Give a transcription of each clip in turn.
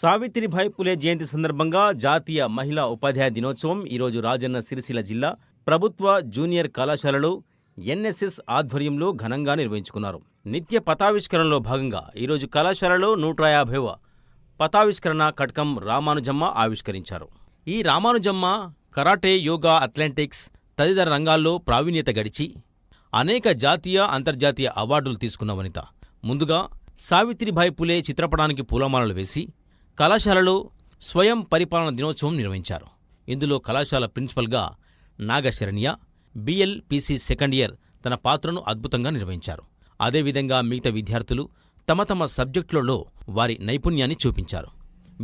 సావిత్రిబాయి పులే జయంతి సందర్భంగా జాతీయ మహిళా ఉపాధ్యాయ దినోత్సవం ఈరోజు రాజన్న సిరిసిల్ల జిల్లా ప్రభుత్వ జూనియర్ కళాశాలలో ఎన్ఎస్ఎస్ ఆధ్వర్యంలో ఘనంగా నిర్వహించుకున్నారు. నిత్య పతావిష్కరణలో భాగంగా ఈరోజు కళాశాలలో 150వ పతావిష్కరణ కటకం రామానుజమ్మ ఆవిష్కరించారు. ఈ రామానుజమ్మ కరాటే, యోగా, అథ్లెటిక్స్ తదితర రంగాల్లో ప్రావీణ్యత గడిచి అనేక జాతీయ, అంతర్జాతీయ అవార్డులు తీసుకున్న వనిత. ముందుగా సావిత్రిబాయి పులే చిత్రపటానికి పూలమాలలు వేసి కళాశాలలో స్వయం పరిపాలన దినోత్సవం నిర్వహించారు. ఇందులో కళాశాల ప్రిన్సిపల్గా నాగశరణ్య, బిఎల్పిసి సెకండ్ ఇయర్ తన పాత్రను అద్భుతంగా నిర్వహించారు. అదేవిధంగా మిగతా విద్యార్థులు తమ తమ సబ్జెక్టులలో వారి నైపుణ్యాన్ని చూపించారు.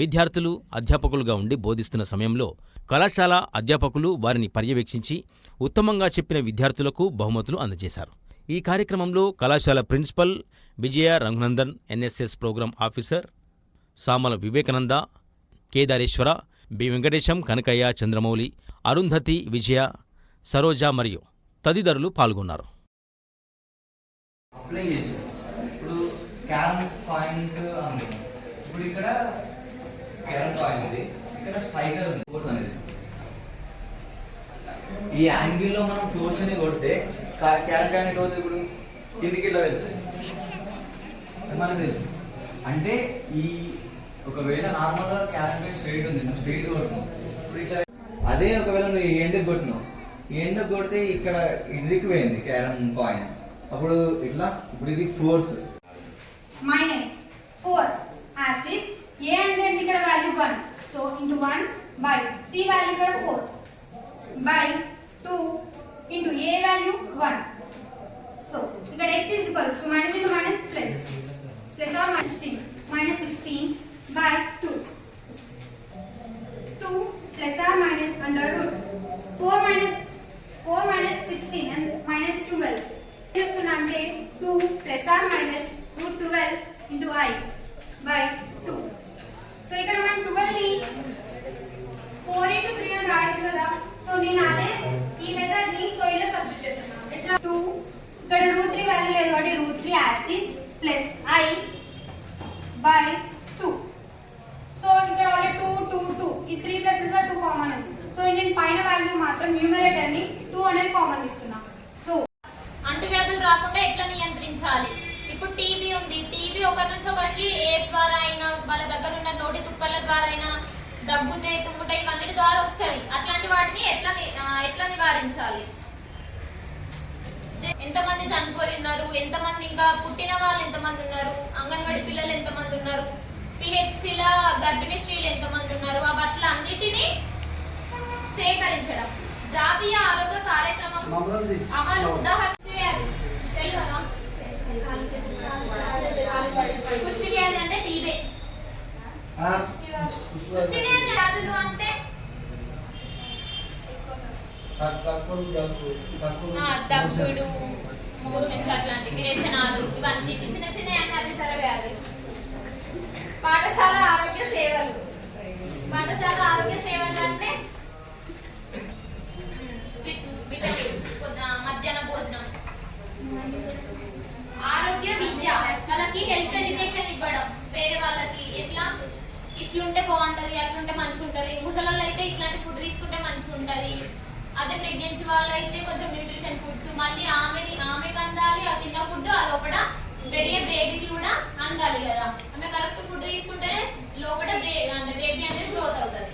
విద్యార్థులు అధ్యాపకులుగా ఉండి బోధిస్తున్న సమయంలో కళాశాల అధ్యాపకులు వారిని పర్యవేక్షించి ఉత్తమంగా చెప్పిన విద్యార్థులకు బహుమతులు అందజేశారు. ఈ కార్యక్రమంలో కళాశాల principal Vijaya Raghunandan, NSS program officer Samala Vivekananda, Kedareshwara, B Venkatesham, Kanakaiah, Chandramouli, Arundhati, Vijaya, Saroja మరియు తదితరులు పాల్గొన్నారు. ఇప్పుడు క్యారమ్ కాయిన్స్ ఇప్పుడు ఇక్కడ క్యారమ్ కాయిన్ ఉంది, ఇక్కడ స్ట్రైకర్ ఉంది, ఫోర్స్ అనేది. ఈ యాంగిల్లో మనం ఫోర్స్ అని కొడితే క్యారమ్ కాయిన్ ఎటు అవుతుంది, ఇప్పుడు కిందికి ఇట్లా వెళ్తుంది మనకు తెలుసు. అంటే ఈ ఒకవేళ నార్మల్గా క్యారమ్ కాయిన్ స్ట్రైట్ ఉంది, నువ్వు స్ట్రైట్ కొట్టినావు, ఇప్పుడు ఇట్లా. అదే ఒకవేళ నువ్వు ఈ ఎండ్కి కొట్టినావు, ఈ ఎండ్కి కొడితే ఇక్కడ ఇదికి పోయింది క్యారమ్ కాయిన్, అప్పుడు ఇట్లా. ఇప్పుడు ఇది ఫోర్స్ -4 as is a అంటే ఇక్కడ value 1, so into 1 by c value ఇక్కడ 4 by 2 into a value 1. So ఇక్కడ x is equals to minus into minus plus or minus 16 by 2 plus or minus under root 4 minus 16 and minus 12 అంటే 2 plus or minus root 12 into I by 2. So ఇక్కడ మనం 12 ని 4 into 3 అని రాయొచ్చు కదా. So నేను అదే ఈ మెథడ్ ని సో ఇలా సబ్స్టిట్యూట్ చేస్తున్నాను. ఇట్లా 2 ఇక్కడ రూట్ 3 వాల్యూ లేదు కాబట్టి root 3 as is plus I by 2. So ఇక్కడ ఆల్రెడీ 2 ఈ 3 ప్లస్ 2 కామన్ ఉంది. సో నేను పైన వాల్యూ మాత్రం న్యూమరేటర్ ని 2 అనేది కామన్ ఇస్తున్నా. సో అంటువ్యాధులు రాకుండా ఎట్లా నియంత్రించాలి? ఇప్పుడు టీబీ ఉంది, టీబీ ఒకరి నుంచి ఒకరికి ఏ ద్వారా అయినా, వాళ్ళ దగ్గర ఉన్న నోటి తుప్పల ద్వారా అయినా, దగ్గుతే, తుమ్ముట, ఇవన్నిటి ద్వారా వస్తుంది. అట్లాంటి వాటిని ఎట్లా నివారించాలి? ఎంతమంది చనిపోయి ఉన్నారు, ఎంతమంది ఇంకా పుట్టిన వాళ్ళు ఎంతమంది ఉన్నారు, అంగన్వాడీ పిల్లలు ఎంతమంది ఉన్నారు, పిహెచ్సిల గర్భిణీ స్త్రీలు ఎంతమంది ఉన్నారు, ఆ బట్ల అన్నిటినీ సేకరించడం. జాతీయ ఆరోగ్య కార్యక్రమం అమలు ఉదాహరణ పుష్టి వ్యాధి అంటే టీబీ. పుష్టి వ్యాధి వ్యాధులు అంటే దగ్గుడు, మోషన్స్, అట్లాంటి విరేచనాలు, ఇవన్నీ చిన్న చిన్న అన్నదిసర వ్యాధి. పాఠశాల ఆరోగ్య సేవలు అంటే విటమిన్స్, మధ్యాహ్న భోజనం, ఆరోగ్య విద్య, వాళ్ళకి హెల్త్ ఎడ్యుకేషన్ ఇవ్వడం, వేరే వాళ్ళకి ఇట్లుంటే బాగుంటది, అట్లుంటే మంచిగా ఉంటది. ముసలి అయితే ఇట్లాంటి ఫుడ్ తీసుకుంటే మంచిగా ఉంటది. అదే ప్రెగ్నెన్సీ వాళ్ళు అయితే కొంచెం న్యూట్రిషన్ ఫుడ్స్, మళ్ళీ ఆమెకి అందాలి, ఆ తిన్న ఫుడ్ లోపల పెరిగే బేబీకి కూడా అందాలి కదా. ఆమె కరెక్ట్ ఫుడ్ తీసుకుంటేనే లోపల బేబీ అనేది గ్రోత్ అవుతుంది.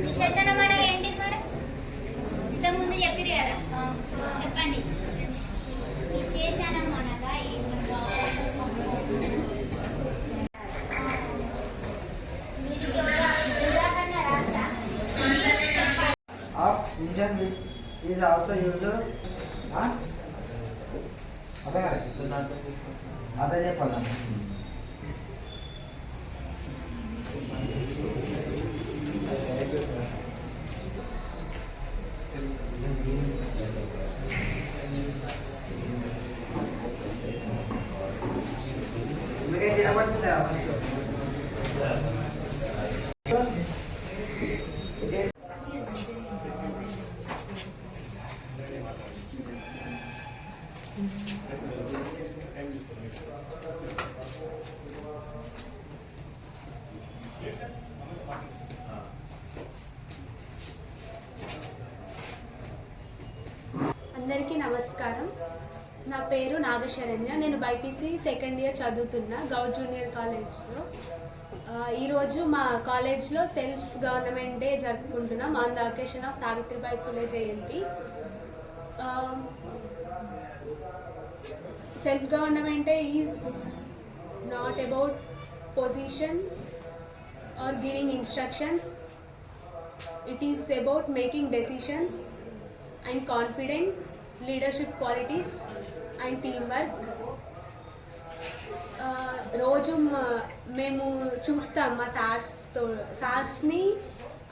విశేషణ మనకి ఏంటిది మరి? ఇంతకుముందు చెప్పిరు కదా, చెప్పండి. విశేషణం అనగా ఉదాహరణ రాస్తా. Of engine is also used అదే అదే చెప్పాలి. అందరికీ నమస్కారం. నా పేరు నాగశరణ్య. నేను బైపీసీ సెకండ్ ఇయర్ చదువుతున్నా గౌడ్ జూనియర్ కాలేజ్లో. ఈరోజు మా కాలేజ్లో సెల్ఫ్ గవర్నమెంట్ డే జరుపుకుంటున్నాం on the occasion of Savitribai Phule Jayanti. Self government day is not about position or giving instructions. It is about making decisions and confident leadership qualities and teamwork. రోజు మేము చూస్తాం మా సార్స్ని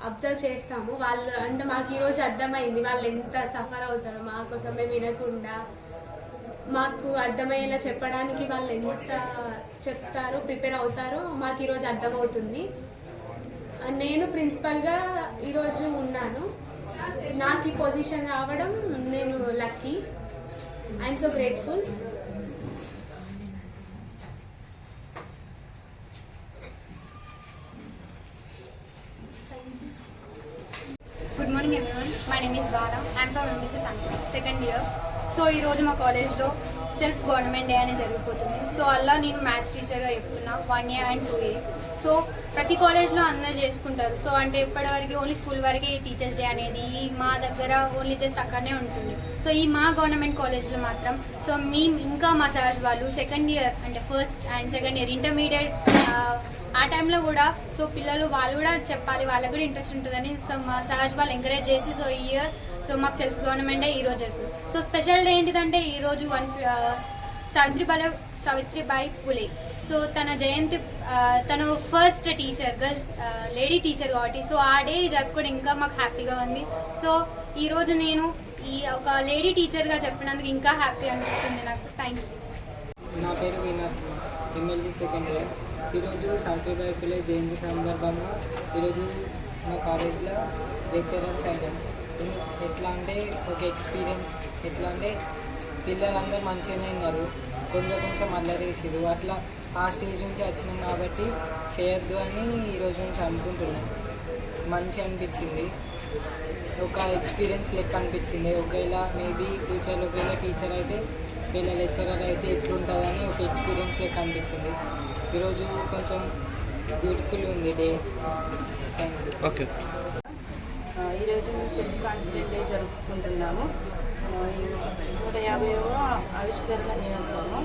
అబ్జర్వ్ చేస్తాము. వాళ్ళు అంటే మాకు ఈరోజు అర్థమైంది వాళ్ళు ఎంత సఫర్ అవుతారో మా కోసం మేము వినకుండా. మాకు అర్థమయ్యేలా చెప్పడానికి వాళ్ళు ఎంత చెప్తారో ప్రిపేర్ అవుతారో మాకు ఈరోజు అర్థమవుతుంది. నేను ప్రిన్సిపల్గా ఈరోజు ఉన్నాను. నాకు ఈ పొజిషన్ రావడం నేను lucky. I'm so grateful. Good morning everyone. My name is Bala. I'm from MBC second year. So ఈరోజు మా కాలేజ్లో సెల్ఫ్ గవర్నమెంట్ డే అనేది జరిగిపోతుంది. సో అలా నేను మ్యాథ్స్ టీచర్గా చెప్తున్నా 1A and 2A. సో ప్రతి కాలేజ్లో అందరూ చేసుకుంటారు. సో అంటే ఇప్పటివరకు ఓన్లీ స్కూల్ వరకే టీచర్స్ డే అనేది మా దగ్గర ఓన్లీ జస్ట్ అక్కడనే ఉంటుంది. సో ఈ మా గవర్నమెంట్ కాలేజ్లో మాత్రం సో మేము ఇంకా మా సార్స్ వాళ్ళు సెకండ్ ఇయర్ అంటే first and second year intermediate ఆ టైంలో కూడా సో పిల్లలు వాళ్ళు కూడా చెప్పాలి, వాళ్ళకు కూడా ఇంట్రెస్ట్ ఉంటుందని సో మా సార్స్ వాళ్ళు ఎంకరేజ్ చేసి సో ఈ ఇయర్ సో మాకు సెల్ఫ్ గవర్నమెంట్ డే ఈరోజు జరుగుతుంది. సో స్పెషల్ డే ఏంటిదంటే ఈరోజు సావిత్రిబాయి పులే. సో తన జయంతి, తను first teacher, girls lady teacher కాబట్టి సో ఆ డే జరుపుకోవడం ఇంకా మాకు హ్యాపీగా ఉంది. సో ఈరోజు నేను ఈ ఒక లేడీ టీచర్గా చెప్పినందుకు ఇంకా హ్యాపీ అనిపిస్తుంది నాకు. Thank you. నా పేరు వీనర్సింహ, ఎమ్మెల్యే సెకండ్ ఇయర్. ఈరోజు సావిత్రిబాయి పులే జయంతి సందర్భంగా ఈరోజు మా కాలేజ్లో లెక్చరర్స్ అయినాం. ఎట్లా అంటే ఒక ఎక్స్పీరియన్స్, ఎట్లా అంటే పిల్లలందరూ మంచిగానే ఉన్నారు, కొంచెం అల్లరేసిరు. అట్లా ఆ స్టేజ్ నుంచి వచ్చినాం కాబట్టి చేయొద్దు అని ఈరోజు నుంచి అనుకుంటున్నాం. మంచి అనిపించింది, ఒక ఎక్స్పీరియన్స్ లెక్క అనిపించింది. ఒకవేళ మేబీ ఫ్యూచర్లో ఒకవేళ టీచర్ అయితే ఒకవేళ లెక్చరర్ అయితే ఎట్లుంటుందని ఒక ఎక్స్పీరియన్స్ లెక్క అనిపించింది. ఈరోజు కొంచెం బ్యూటిఫుల్ ఉంది డే. Thank you. ఓకే. ఈరోజు మేము సెల్ఫ్ కాన్ఫిడెంట్ డే జరుపుకుంటున్నాము. 150వ ఆవిష్కరణ దినోత్సవం.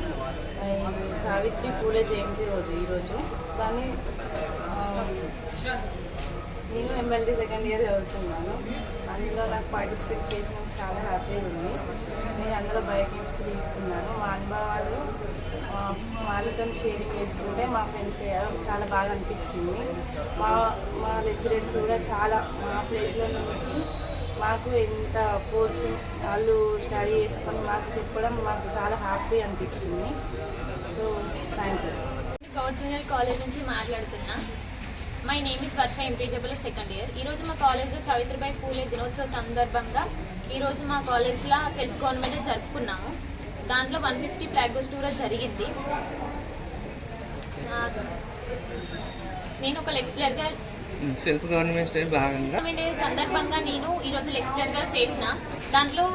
సావిత్రి పూలే జయంతి రోజు ఈరోజు. కానీ నేను ఎమ్మెల్యే సెకండ్ ఇయర్ చదువుతున్నాను. అందులో నాకు పార్టిసిపేట్ చేసినందుకు చాలా హ్యాపీగా ఉంది. నేను అందులో బయో కెమిస్ట్రీ తీసుకున్నాను. మా అనుభవాలు వాళ్ళతో షేరింగ్ చేసుకుంటే మా ఫ్రెండ్స్ చాలా బాగా అనిపించింది. మా లెక్చరర్స్ కూడా చాలా మా ప్లేస్లో నుంచి మాకు ఎంత పోస్టింగ్ వాళ్ళు స్టడీ చేసుకొని మాకు చెప్పడం మాకు చాలా హ్యాపీ అనిపించింది. So thank you. Goud junior college నుంచి మాట్లాడుతున్నా. మై నేమ్ ఇస్ వర్ష, ఎంపీజబుల్ సెకండ్ ఇయర్. ఈరోజు మా కాలేజ్లో సావిత్రిబాయి పూలే దినోత్సవ సందర్భంగా ఈరోజు మా కాలేజ్లో సెల్ఫ్ గవర్నమెంట్ జరుపుకున్నాము. దాంట్లో 150 ఫ్లాగ్ హోస్ట్ కూడా జరిగింది. నేను ఒక లెక్చరర్గా సెల్ఫ్ గవర్నమెంట్ డే భాగంగా సందర్భంగా నేను ఈరోజు లెక్చరర్గా చేసిన దాంట్లో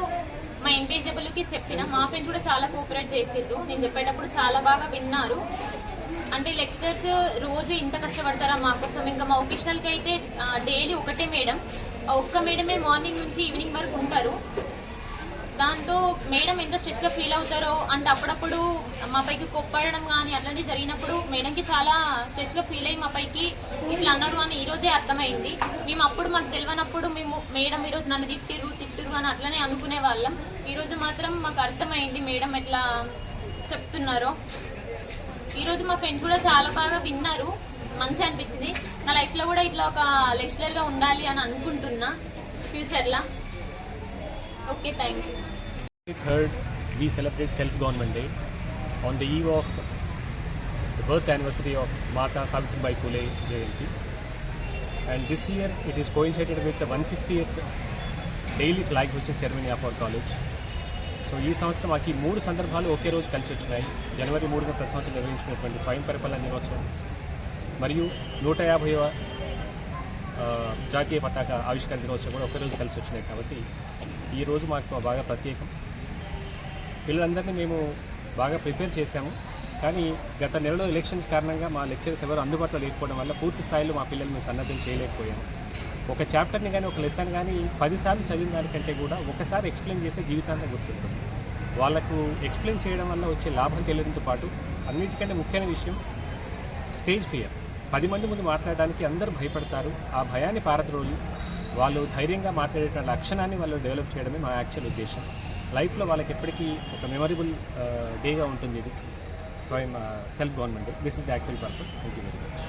మా ఎంపీజబుల్కి చెప్పిన మా ఫ్రెండ్స్ కూడా చాలా కోఆపరేట్ చేసిర్రు. నేను చెప్పేటప్పుడు చాలా బాగా విన్నారు. అంటే లెక్చరర్స్ రోజు ఇంత కష్టపడతారా మా కోసం. ఇంకా మా ఒకేషనల్కి అయితే డైలీ ఒకటే మేడం, ఆ ఒక్క మేడమే మార్నింగ్ నుంచి ఈవినింగ్ వరకు ఉంటారు. దాంతో మేడం ఎంత స్ట్రెస్లో ఫీల్ అవుతారో అంటే అప్పుడప్పుడు మా పైకి కొప్పడడం కానీ అట్లాంటివి జరిగినప్పుడు మేడంకి చాలా స్ట్రెస్లో ఫీల్ అయ్యి మా పైకి ఇట్లా అన్నారు అని ఈరోజే అర్థమైంది. మేము అప్పుడు మాకు తెలియనప్పుడు మేము మేడం ఈరోజు నన్ను తిట్టిర్రు అని అట్లనే అనుకునే వాళ్ళం. ఈరోజు మాత్రం మాకు అర్థమైంది మేడం ఎట్లా చెప్తున్నారో. ఈరోజు మా ఫ్రెండ్స్ కూడా చాలా బాగా విన్నారు, మంచి అనిపించింది. నా లైఫ్లో కూడా ఇట్లా ఒక లెక్చరర్గా ఉండాలి అని అనుకుంటున్నా ఫ్యూచర్లో. Okay, thank you. 3rd, we celebrate Self-Government Day on the eve of the birth anniversary of Mata Savitribai Phule Jayanti. And this year it is coincided with the 150th daily flag hosting ceremony of our college. So ఈ సంవత్సరం మాకు ఈ 3 సందర్భాలు ఒకే రోజు కలిసి వచ్చినాయి. జనవరి 3న ప్రతి సంవత్సరం నిర్వహించినటువంటి స్వయం పరిపాలన దినోత్సవం మరియు 150వ జాతీయ పతాక ఆవిష్కరణ దినోత్సవం కూడా ఒకే రోజు కలిసి వచ్చినాయి. కాబట్టి ఈ రోజు మాకు బాగా ప్రత్యేకం. పిల్లలందరినీ మేము బాగా ప్రిపేర్ చేశాము, కానీ గత నెలలో ఎలక్షన్స్ కారణంగా మా లెక్చరర్స్ ఎవరు అందుబాటులో లేకపోవడం వల్ల పూర్తి స్థాయిలో మా పిల్లల్ని మేము సన్నద్ధం చేయలేకపోయాము. ఒక చాప్టర్ని కానీ ఒక లెసన్ కానీ 10 సార్లు చదివిన దానికంటే కూడా ఒకసారి ఎక్స్ప్లెయిన్ చేస్తే జీవితాంతం గుర్తుంటుంది. వాళ్ళకు ఎక్స్ప్లెయిన్ చేయడం వల్ల వచ్చే లాభం తెలియడంతో పాటు అన్నిటికంటే ముఖ్యమైన విషయం స్టేజ్ ఫియర్. 10 మంది ముందు మాట్లాడడానికి అందరూ భయపడతారు. ఆ భయాన్ని పారద్రోలి వాళ్ళు ధైర్యంగా మాట్లాడేట లక్షణాన్ని వాళ్ళు డెవలప్ చేయడమే మా యాక్చువల్ ఉద్దేశం. లైఫ్లో వాళ్ళకి ఎప్పటికీ ఒక మెమరబుల్ డేగా ఉంటుంది ఇది స్వయం self government day. This is the actual purpose. Thank you very much.